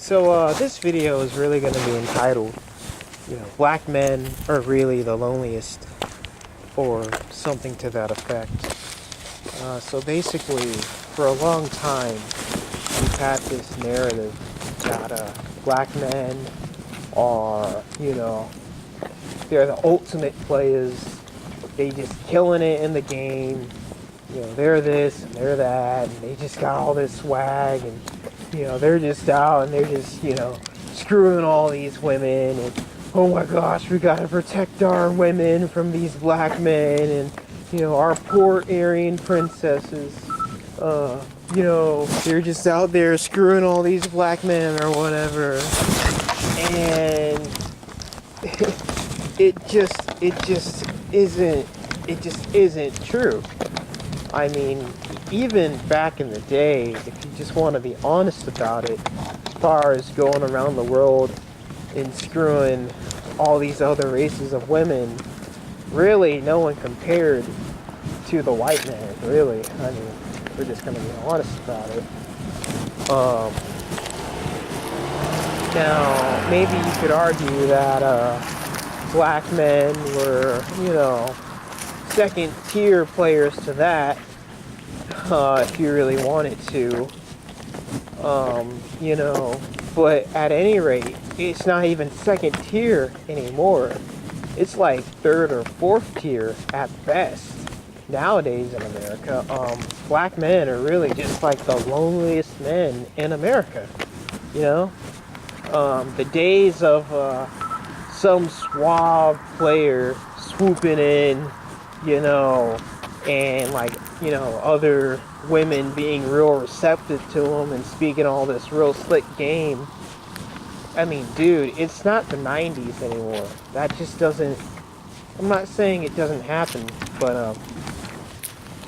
So this video is really going to be entitled, Black men are really the loneliest, or something to that effect. So basically, for a long time, we've had this narrative that black men are, they're the ultimate players. They just killing it in the game. They're this and they're that, and they just got all this swag, and they're just out and they're just, screwing all these women, and oh my gosh, we gotta protect our women from these black men, and our poor Aryan princesses, they're just out there screwing all these black men or whatever, and it just isn't true. I mean, even back in the day, if you just want to be honest about it, as far as going around the world and screwing all these other races of women, really no one compared to the white man, really. I mean, we're just going to be honest about it. Now, maybe you could argue that black men were, second tier players to that, if you really wanted to, but at any rate, it's not even second tier anymore. It's like third or fourth tier at best nowadays in America. Black men are really just like the loneliest men in America. The days of some suave player swooping in, and other women being real receptive to him and speaking all this real slick game. I mean, dude, it's not the 90s anymore. That just doesn't, I'm not saying it doesn't happen, but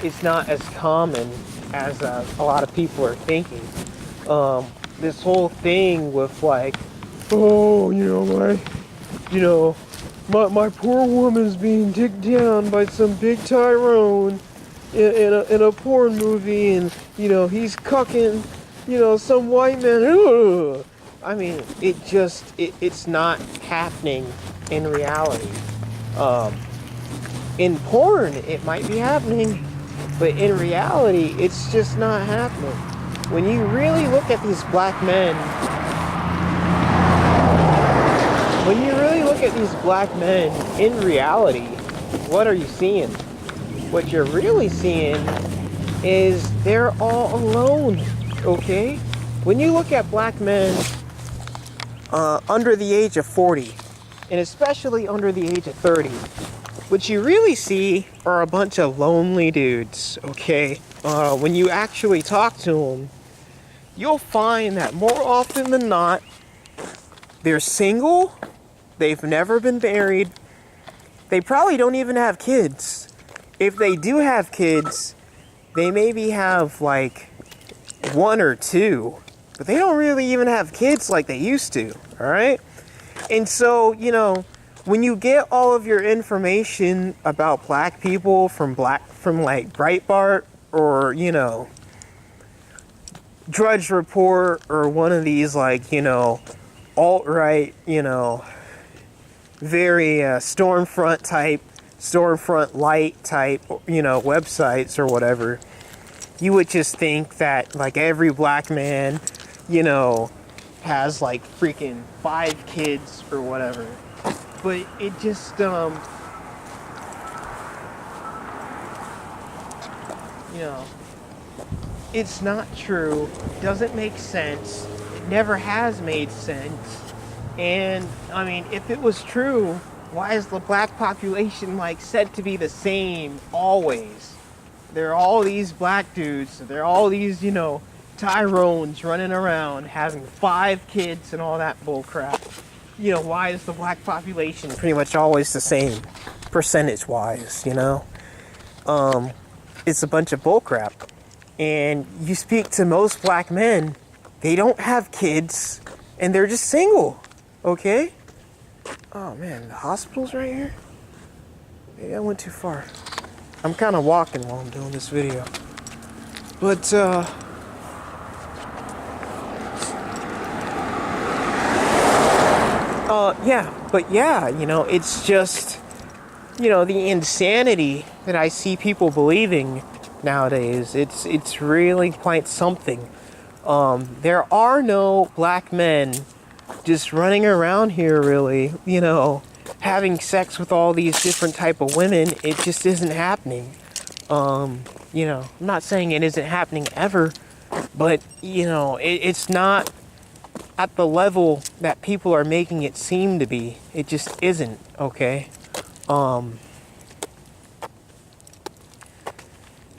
it's not as common as a lot of people are thinking. This whole thing with my poor woman's being dicked down by some big Tyrone in a porn movie, and he's cucking some white man. Ugh. I mean, it's not happening in reality. In porn it might be happening, but in reality it's just not happening. When you really look at these black men, in reality, what are you seeing? What you're really seeing is they're all alone, okay? When you look at black men under the age of 40, and especially under the age of 30, what you really see are a bunch of lonely dudes, okay? When you actually talk to them, you'll find that more often than not, they're single, they've never been married, they probably don't even have kids. If they do have kids, they maybe have one or two, but they don't really even have kids like they used to, alright? And so, when you get all of your information about black people from Breitbart or, Drudge Report or one of these alt-right, very Stormfront light type, websites or whatever, you would just think that every black man, has freaking 5 kids or whatever. But it just, it's not true. It doesn't make sense. It never has made sense. And, I mean, if it was true, why is the black population, said to be the same always? There are all these black dudes, there are all these, Tyrones running around having 5 kids and all that bullcrap. Why is the black population pretty much always the same, percentage-wise, It's a bunch of bullcrap. And you speak to most black men, they don't have kids, and they're just single, okay? Oh man, the hospital's right here? Maybe I went too far. I'm kind of walking while I'm doing this video. But, Yeah, it's just, the insanity that I see people believing nowadays. It's really quite something. There are no black men just running around here, really, having sex with all these different type of women. It just isn't happening. I'm not saying it isn't happening ever, but, it's not at the level that people are making it seem to be. It just isn't, okay?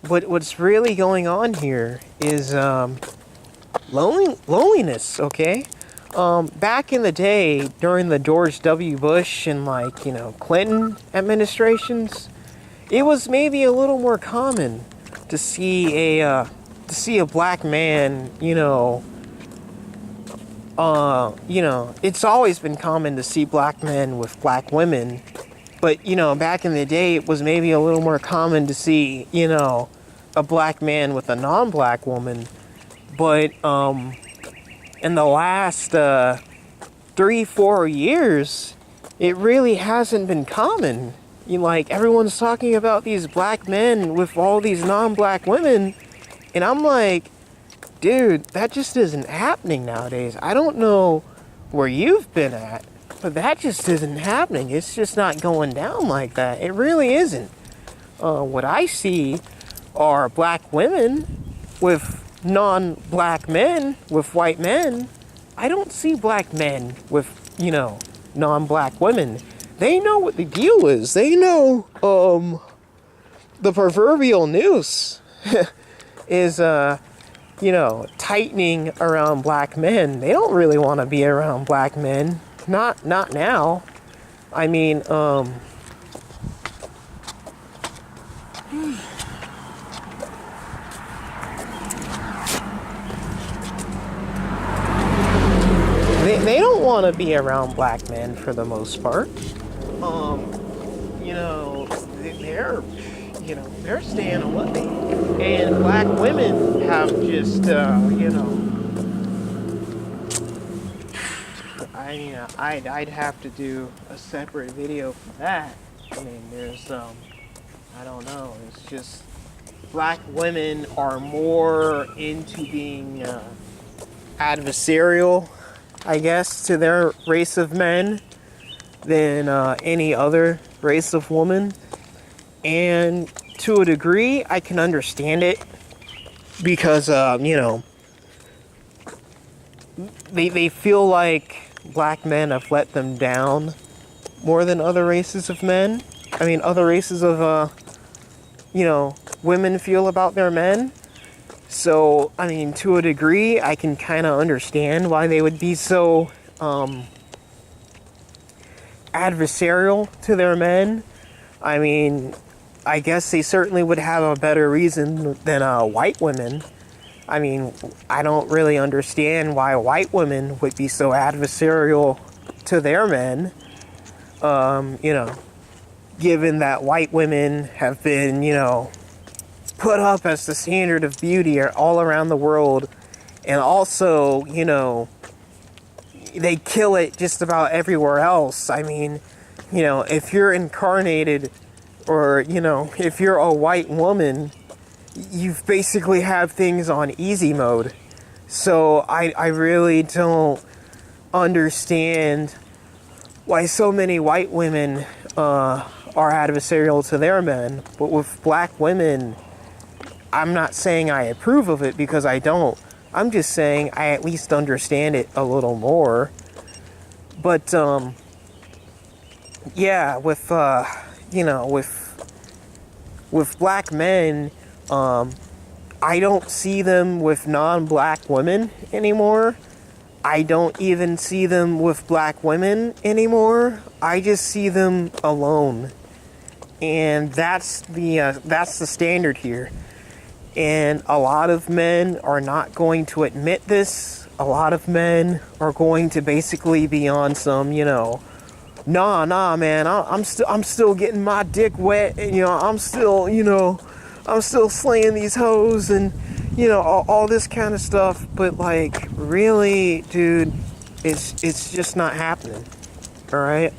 What's really going on here is loneliness, okay? Back in the day, during the George W. Bush and Clinton administrations, it was maybe a little more common to see a black man, it's always been common to see black men with black women. But, back in the day, it was maybe a little more common to see, a black man with a non-black woman. But, in the last 3-4 years, it really hasn't been common. Everyone's talking about these black men with all these non-black women. And I'm like, dude, that just isn't happening nowadays. I don't know where you've been at, but that just isn't happening. It's just not going down like that. It really isn't. What I see are black women with non-black men, with white men. I don't see black men with, non-black women. They know what the deal is. They know, the proverbial noose is, tightening around black men. They don't really want to be around black men. Not now. I mean, they don't want to be around black men for the most part. They're staying away. And black women have just, I'd have to do a separate video for that. I mean, there's, I don't know, it's just, black women are more into being adversarial, I guess, to their race of men than any other race of woman. And to a degree, I can understand it because, they feel like black men have let them down more than other races of men. I mean, other races of, women feel about their men. So, I mean, to a degree, I can kind of understand why they would be so, adversarial to their men. I mean, I guess they certainly would have a better reason than white women. I mean, I don't really understand why white women would be so adversarial to their men. Given that white women have been, put up as the standard of beauty all around the world. And also, they kill it just about everywhere else. I mean, if you're incarnated or, if you're a white woman, you basically have things on easy mode. So I really don't understand why so many white women are adversarial to their men. But with black women, I'm not saying I approve of it because I don't. I'm just saying I at least understand it a little more. But, yeah, with black men, I don't see them with non-black women anymore. I don't even see them with black women anymore. I just see them alone. And that's the standard here. And a lot of men are not going to admit this. A lot of men are going to basically be on some, nah, man, I'm still getting my dick wet, and I'm still slaying these hoes, and all this kind of stuff. But really, dude, it's just not happening. All right.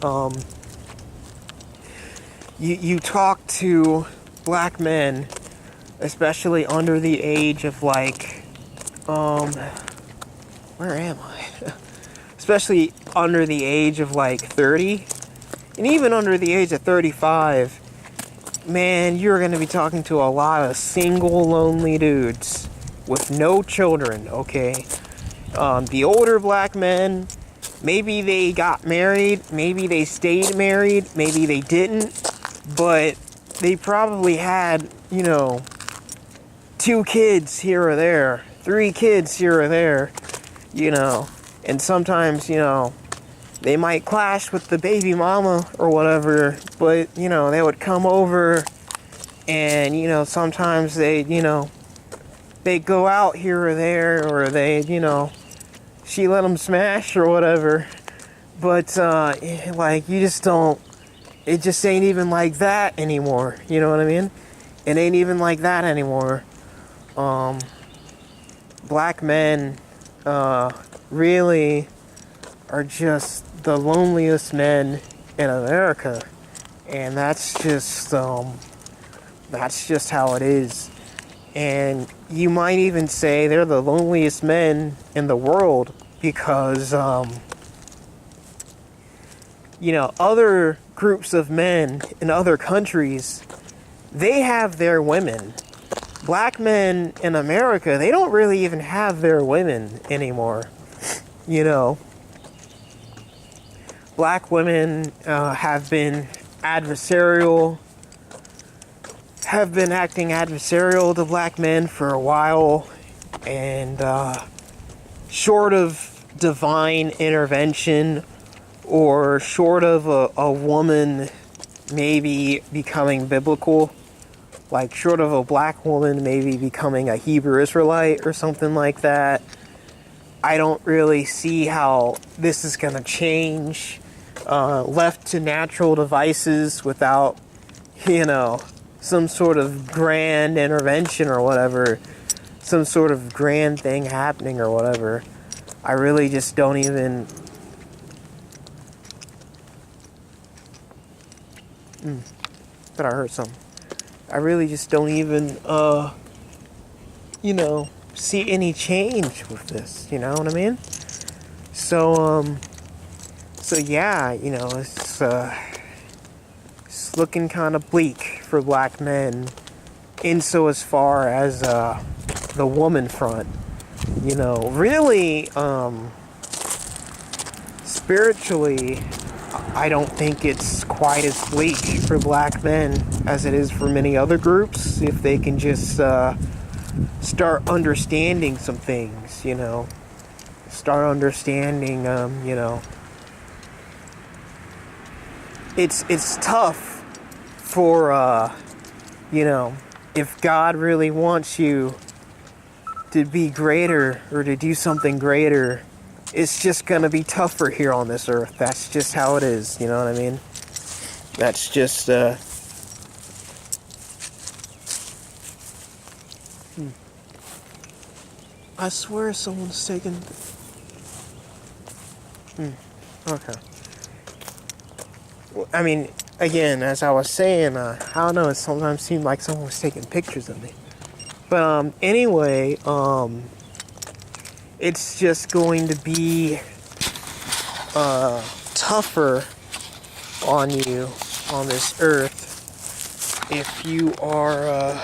You talk to black men, especially under the age of like, where am I? Especially under the age of like 30, and even under the age of 35, man, you're going to be talking to a lot of single, lonely dudes with no children, okay? The older black men, maybe they got married, maybe they stayed married, maybe they didn't, but they probably had, 2 kids here or there, 3 kids here or there, and sometimes, they might clash with the baby mama or whatever, but, they would come over and, sometimes they go out here or there, or they, she let them smash or whatever, but, like, you just don't, it just ain't even like that anymore, you know what I mean? It ain't even like that anymore. Black men, really are just the loneliest men in America, and that's just how it is. And you might even say they're the loneliest men in the world because, other groups of men in other countries, they have their women. Black men in America, they don't really even have their women anymore. Black women have been acting adversarial to black men for a while, and short of divine intervention, or short of a woman maybe becoming biblical, like short of a black woman maybe becoming a Hebrew Israelite or something like that, I don't really see how this is going to change. Left to natural devices without, some sort of grand intervention or whatever, some sort of grand thing happening or whatever, I really just don't even... But I heard something. I really just don't even, see any change with this, you know what I mean? So yeah, it's looking kind of bleak for black men, as far as the woman front. Really, spiritually, I don't think it's quite as bleak for black men as it is for many other groups, if they can just start understanding some things, start understanding, it's tough for, if God really wants you to be greater or to do something greater, it's just gonna be tougher here on this earth. That's just how it is, you know what I mean? That's just, I swear someone's taking... Okay. Well, I mean, again, as I was saying, I don't know, it sometimes seemed like someone was taking pictures of me. But, anyway, it's just going to be, tougher on you on this earth if you are,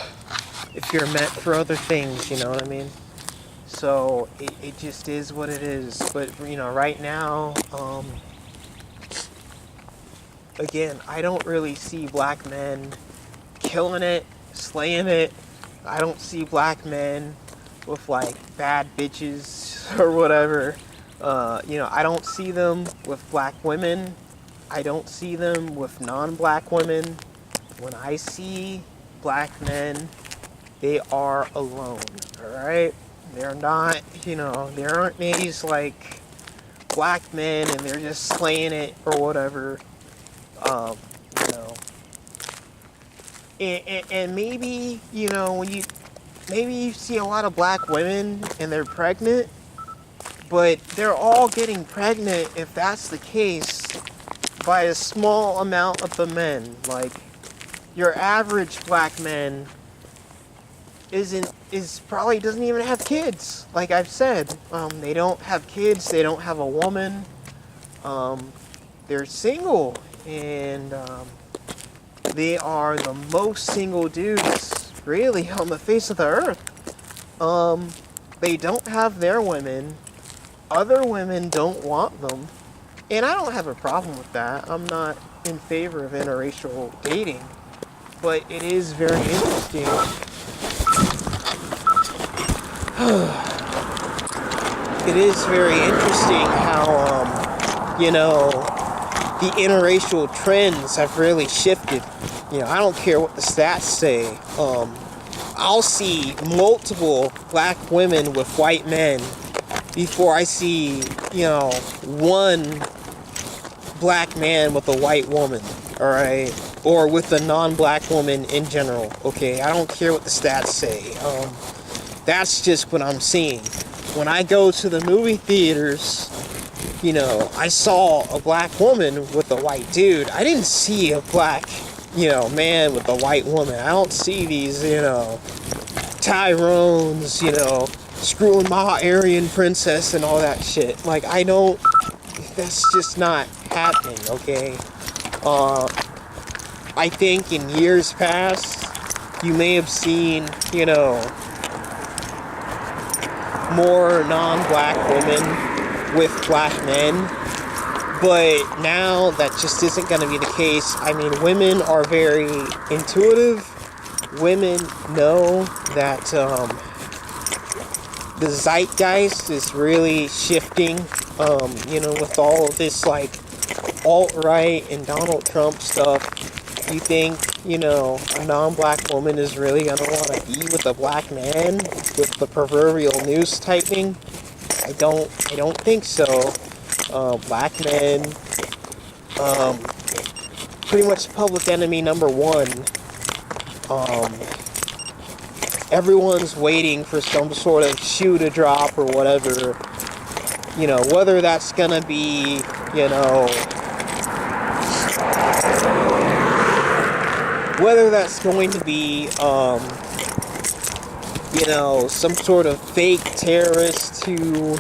if you're meant for other things, you know what I mean? So, it just is what it is. But, right now, again, I don't really see black men killing it, slaying it. I don't see black men with, like, bad bitches or whatever. I don't see them with black women. I don't see them with non-black women. When I see black men, they are alone, alright? They're not, there aren't these, like, black men and they're just slaying it or whatever. And maybe, maybe you see a lot of black women and they're pregnant, but they're all getting pregnant. If that's the case, by a small amount of the men. Like, your average black man probably doesn't even have kids. Like I've said, they don't have kids. They don't have a woman. They're single, and they are the most single dudes really on the face of the earth. They don't have their women. Other women don't want them, and I don't have a problem with that. I'm not in favor of interracial dating, but it is very interesting. It is very interesting how, the interracial trends have really shifted. I don't care what the stats say. I'll see multiple black women with white men before I see, one black man with a white woman, alright? Or with a non-black woman in general, okay? I don't care what the stats say. That's just what I'm seeing. When I go to the movie theaters, I saw a black woman with a white dude. I didn't see a black, man with a white woman. I don't see these, Tyrones, screwing my Aryan princess and all that shit. Like, that's just not happening, okay? I think in years past, you may have seen, more non-black women with black men, but now that just isn't going to be the case. I mean, women are very intuitive. Women know that the zeitgeist is really shifting, with all of this, like, alt-right and Donald Trump stuff. You think, a non-black woman is really going to want to be with a black man with the proverbial noose tightening? I don't think so. Black men, pretty much public enemy number one. Everyone's waiting for some sort of shoe to drop or whatever. Whether that's going to be, whether that's going to be, some sort of fake terrorist who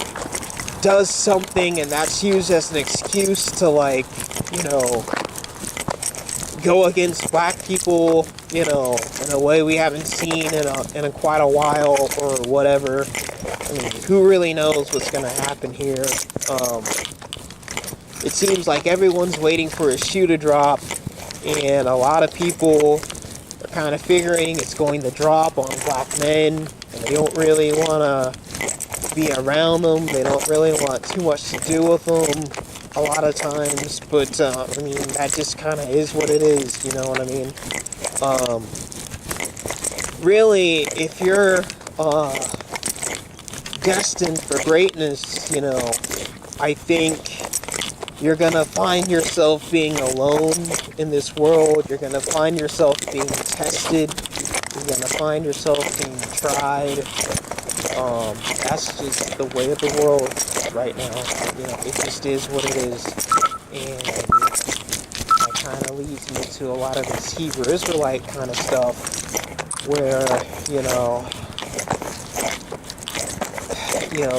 does something and that's used as an excuse to, like, go against black people, in a way we haven't seen in quite a while or whatever. I mean, who really knows what's going to happen here? It seems like everyone's waiting for a shoe to drop, and a lot of people are kind of figuring it's going to drop on black men, and they don't really want to be around them. They don't really want too much to do with them a lot of times, but I mean, that just kind of is what it is, you know what I mean? Really, if you're destined for greatness, I think you're gonna find yourself being alone in this world. You're gonna find yourself being tested. You're gonna find yourself being tried. That's just the way of the world right now. It just is what it is. And that kind of leads me to a lot of this Hebrew Israelite kind of stuff, where,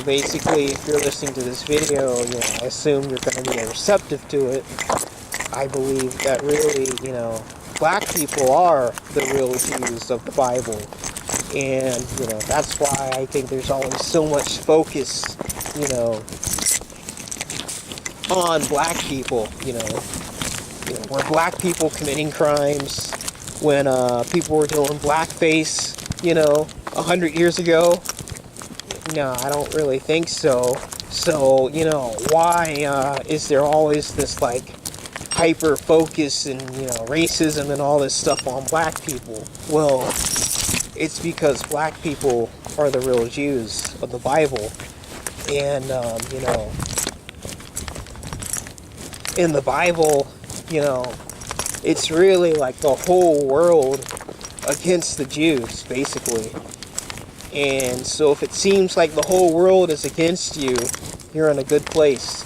basically, if you're listening to this video, I assume you're going to be receptive to it. I believe that really, black people are the real Jews of the Bible. And, that's why I think there's always so much focus, on black people, were black people committing crimes when people were doing blackface, 100 years ago? No, I don't really think so. So, why is there always this, like, hyper focus and, racism and all this stuff on black people? Well, it's because black people are the real Jews of the Bible. And, in the Bible, it's really like the whole world against the Jews, basically. And so if it seems like the whole world is against you, you're in a good place,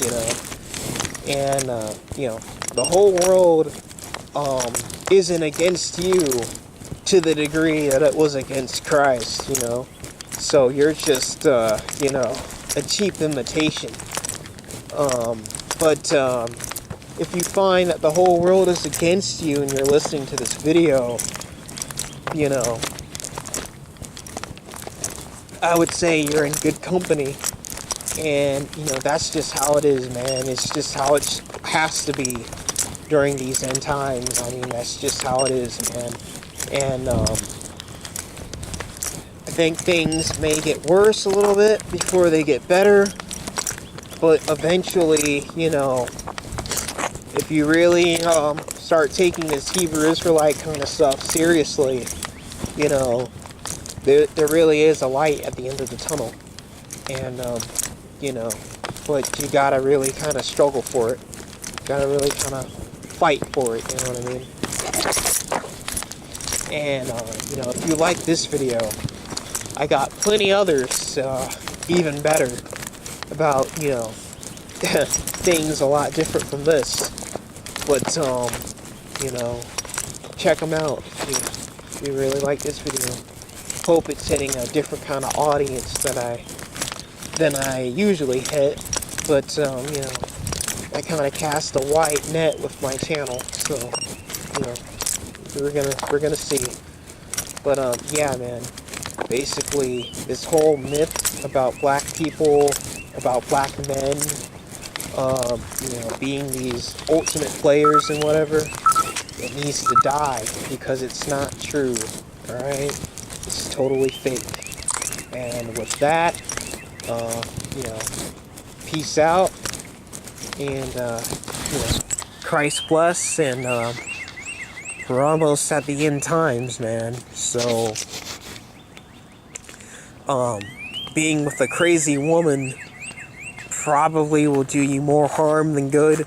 And, the whole world isn't against you to the degree that it was against Christ, you know. So you're just, you know, a cheap imitation. But if you find that the whole world is against you and you're listening to this video, you know, I would say you're in good company. And, you know, that's just how it is, man. It's just how it has to be during these end times. I mean, that's just how it is, man. And I think things may get worse a little bit before they get better. But eventually, you know, if you really start taking this Hebrew Israelite kind of stuff seriously, you know, there really is a light at the end of the tunnel. And, you know, but you gotta really kind of struggle for it. You gotta really kind of fight for it, you know what I mean? And, you know, if you like this video, I got plenty others, even better, about, you know, things a lot different from this. But, you know, check them out if you really like this video. Hope it's hitting a different kind of audience than I usually hit. But, you know, I kind of cast a wide net with my channel, so, you know, we're gonna see. But, yeah, man, basically, this whole myth about black people, about black men, you know, being these ultimate players and whatever, it needs to die, because it's not true, alright? It's totally fake. And with that, you know, peace out, and, you know, Christ bless, and, we're almost at the end times, man. So, being with a crazy woman probably will do you more harm than good.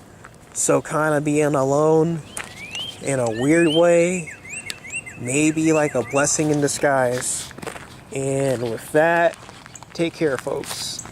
So kind of being alone in a weird way may be like a blessing in disguise. And with that, take care, folks.